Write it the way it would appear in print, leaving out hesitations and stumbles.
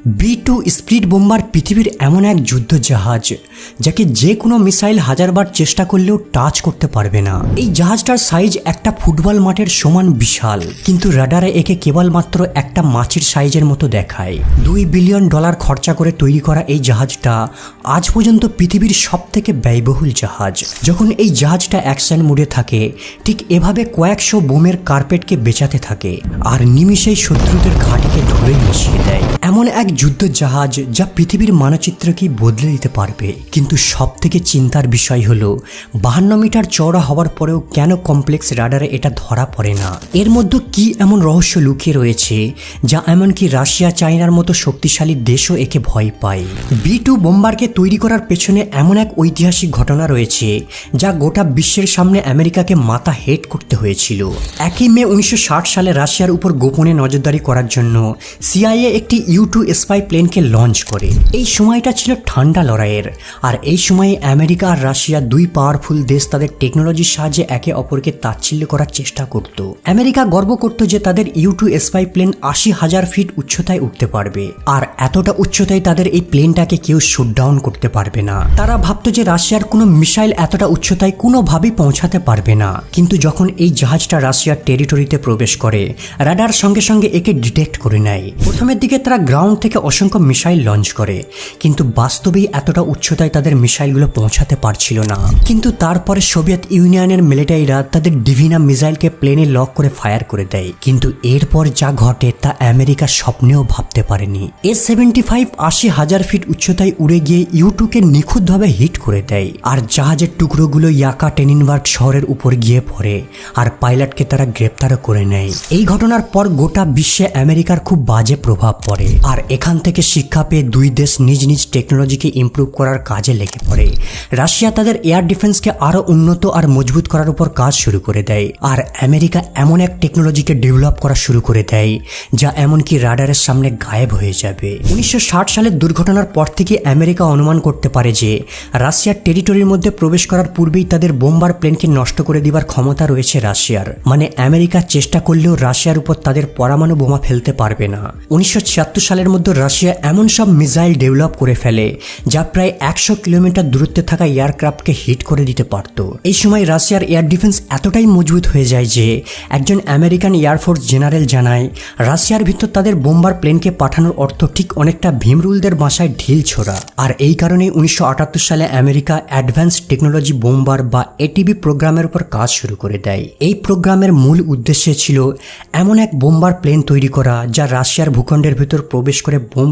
B2 speed bomber পৃথিবীর এমন এক যুদ্ধ জাহাজ যাকে যে কোনো মিসাইল হাজারবার চেষ্টা করলেও টাচ করতে পারবে না। এই জাহাজটার সাইজ একটা ফুটবল মাঠের সমান বিশাল, কিন্তু রাডারে একে কেবলমাত্র একটা মাছের সাইজের মতো দেখায়। $2 বিলিয়ন খরচা করে তৈরি করা এই জাহাজটা আজ পর্যন্ত পৃথিবীর সবথেকে ব্যয়বহুল জাহাজ। যখন এই জাহাজটা অ্যাকশন মোডে থাকে, ঠিক এভাবে কয়েকশো বোমের কার্পেটকে বেচাতে থাকে আর নিমিষেই শত্রুদের ঘাঁটিকে ধরে মিশিয়ে দেয়। এমন এক যুদ্ধ জাহাজ যা পৃথিবীর মানচিত্রকেই বদলে দিতে পারবে। কিন্তু সব থেকে চিন্তার বিষয় হলো 52 মিটার চওড়া হওয়ার পরেও কেন কমপ্লেক্স রাডারে এটা ধরা পড়ে না। এর মধ্যে কি এমন রহস্য লুকিয়ে রয়েছে যা এমনকি রাশিয়া চায়নার মতো শক্তিশালী দেশও একে ভয় পায়। B2 বোম্বারকে তৈরি করার পেছনে এমন এক ঐতিহাসিক ঘটনা রয়েছে যা গোটা বিশ্বের সামনে আমেরিকাকে মাথা হেট করতে হয়েছিল। 1 মে 1960 সালে রাশিয়ার উপর গোপনে নজরদারি করার জন্য CIA একটি U2 স্পাই প্লেনকে লঞ্চ করে। এই সময়টা ছিল ঠান্ডা লড়াইয়ের, আর এই সময়ে আমেরিকা আর রাশিয়া দুই পাওয়ারফুল দেশ তাদের টেকনোলজির সাহায্যে একে অপরকে তাচ্ছিল্য করার চেষ্টা করত। আমেরিকা গর্ব করত যে তাদের U2 স্পাই প্লেন 80,000 ফিট উচ্চতায় উঠতে পারবে, আর এতটা উচ্চতায় তাদের এই প্লেনটাকে কেউ শুটডাউন করতে পারবে না। তারা ভাবত যে রাশিয়ার কোনো মিসাইল এতটা উচ্চতায় কোনোভাবেই পৌঁছাতে পারবে না। কিন্তু যখন এই জাহাজটা রাশিয়ার টেরিটরিতে প্রবেশ করে, রাডার সঙ্গে সঙ্গে একে ডিটেক্ট করে নেয়। প্রথমের দিকে তারা গ্রাউন্ড থেকে অসংখ্য মিসাইল লঞ্চ করে, কিন্তু বাস্তবেই এতটা উচ্চতায় তাদের মিসাইলগুলো পৌঁছাতে পারছিল না। কিন্তু তারপরে সোভিয়েত ইউনিয়নের মিলিটারিরা তাদের ডিভিনা মিসাইলকে প্লেনে লক করে ফায়ার করে দেয়। কিন্তু এরপর যা ঘটে তা আমেরিকা স্বপ্নেও ভাবতে পারেনি। S-75 80,000 ফিট উচ্চতায় উড়ে গিয়ে U2কে নিখুঁতভাবে হিট করে দেয়, আর জাহাজের টুকরোগুলো ইয়াকাটেরিনবার্গ শহরের উপর গিয়ে পড়ে, আর পাইলটকে তারা গ্রেপ্তারও করে নেয়। এই ঘটনার পর গোটা বিশ্বে আমেরিকার খুব বাজে প্রভাব পড়ে, আর এখান থেকে শিক্ষা পেয়ে দুই দেশ নিজ নিজ টেকনোলজিকে ইমপ্রুভ করার কাজে লেগে পড়ে। রাশিয়া তাদের এয়ার ডিফেন্সকে আরো উন্নত আর মজবুত করার উপর কাজ শুরু করে দেয়, আর আমেরিকা এমন এক টেকনোলজিকে ডেভেলপ করা শুরু করে দেয় যা এমনকি রাডারের সামনে গায়েব হয়ে যাবে। 1960 সালের দুর্ঘটনার পর থেকে আমেরিকা অনুমান করতে পারে যে রাশিয়ার টেরিটরির মধ্যে প্রবেশ করার পূর্বেই তাদের বোম্বার প্লেনকে নষ্ট করে দেওয়ার ক্ষমতা রয়েছে রাশিয়ার। মানে আমেরিকা চেষ্টা করলেও রাশিয়ার উপর তাদের পরমাণু বোমা ফেলতে পারবে না। 1976 সালের মধ্যে রাশিয়া এমন সব মিসাইল ডেভেলপ করে ফেলে যা প্রায় 100 কিলোমিটার দূরত্বে থাকা এয়ারক্রাফটকে হিট করে দিতে পারত। এই সময় রাশিয়ার এয়ার ডিফেন্স এতটাই মজবুত হয়ে যায় যে একজন আমেরিকান এয়ারফোর্স জেনারেল জানায় রাশিয়ার ভিতর তাদের বোম্বার প্লেনকে পাঠানোর অর্থ ঠিক অনেকটা ভীমরুলদের বাসায় ঢিল ছোড়া। আর এই কারণে 1978 সালে আমেরিকা অ্যাডভান্স টেকনোলজি বোম্বার বা ATB প্রোগ্রামের উপর কাজ শুরু করে দেয়। এই প্রোগ্রামের মূল উদ্দেশ্য ছিল এমন এক বোম্বার প্লেন তৈরি করা যা রাশিয়ার ভূখণ্ডের ভিতর প্রবেশ করে বোম